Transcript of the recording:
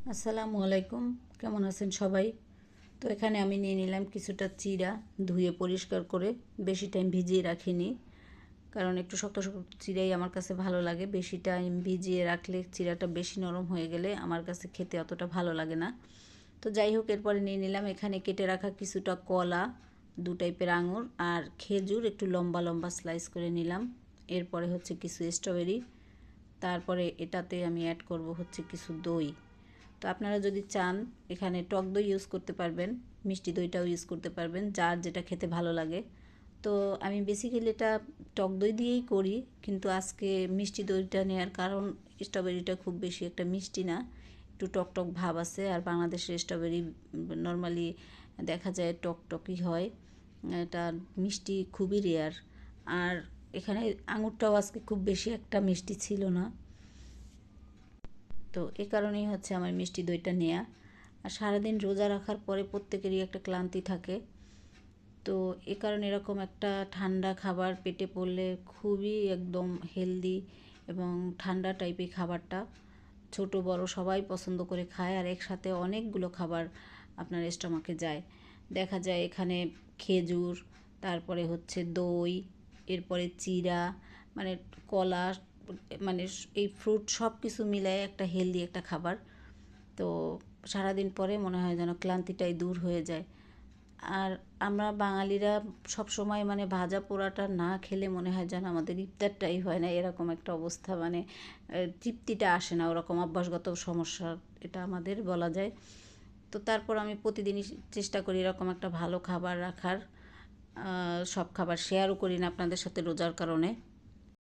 আসসালামু আলাইকুম, কেমন আছেন সবাই? তো এখানে আমি নিয়ে নিলাম কিছুটা চিড়া, ধুয়ে পরিষ্কার করে। বেশি টাইম ভিজিয়ে রাখিনি, কারণ একটু শক্ত শক্ত চিড়াই আমার কাছে ভালো লাগে। বেশি টাইম ভিজিয়ে রাখলে চিড়াটা বেশি নরম হয়ে গেলে আমার কাছে খেতে অতটা ভালো লাগে না। তো যাই হোক, এরপরে নিয়ে নিলাম এখানে কেটে রাখা কিছুটা কলা, দু টাইপের আঙুর আর খেজুর একটু লম্বা লম্বা স্লাইস করে নিলাম। এরপরে হচ্ছে কিছু স্ট্রবেরি, তারপরে এটাতে আমি অ্যাড করব হচ্ছে কিছু দই। তো আপনারা যদি চান এখানে টক দই ইউজ করতে পারবেন, মিষ্টি দইটাও ইউজ করতে পারবেন, যার যেটা খেতে ভালো লাগে। তো আমি বেসিক্যালি এটা টক দই দিয়েই করি, কিন্তু আজকে মিষ্টি দইটা নেওয়ার কারণ স্ট্রবেরিটা খুব বেশি একটা মিষ্টি না, একটু টক টক ভাব আছে। আর বাংলাদেশের স্ট্রবেরি নর্মালি দেখা যায় টক টকই হয়, এটা মিষ্টি খুবই রেয়ার। আর এখানে আঙুরটাও আজকে খুব বেশি একটা মিষ্টি ছিল না। তো এ কারণেই হচ্ছে আমার মিষ্টি দইটা নেয়া। আর সারাদিন রোজা রাখার পরে প্রত্যেকেরই একটা ক্লান্তি থাকে, তো এ কারণে এরকম একটা ঠান্ডা খাবার পেটে পড়লে খুবই একদম হেলদি এবং ঠান্ডা টাইপের খাবারটা ছোট বড় সবাই পছন্দ করে খায়, আর একসাথে অনেকগুলো খাবার আপনার স্টমাকে যায়। দেখা যায় এখানে খেজুর, তারপরে হচ্ছে দই, এরপরে চিড়া, মানে কলা, মানে এই ফ্রুট সব কিছু মিলায় একটা হেলদি একটা খাবার। তো সারাদিন পরে মনে হয় যেন ক্লান্তিটাই দূর হয়ে যায়। আর আমরা বাঙালিরা সব সময় মানে ভাজা পোড়াটা না খেলে মনে হয় যেন আমাদের ইফতারটাই হয় না, এরকম একটা অবস্থা। মানে তৃপ্তিটা আসে না, ওরকম অভ্যাসগত সমস্যা এটা আমাদের বলা যায়। তো তারপর আমি প্রতিদিনই চেষ্টা করি এরকম একটা ভালো খাবার রাখার। সব খাবার শেয়ারও করি না আপনাদের সাথে রোজার কারণে।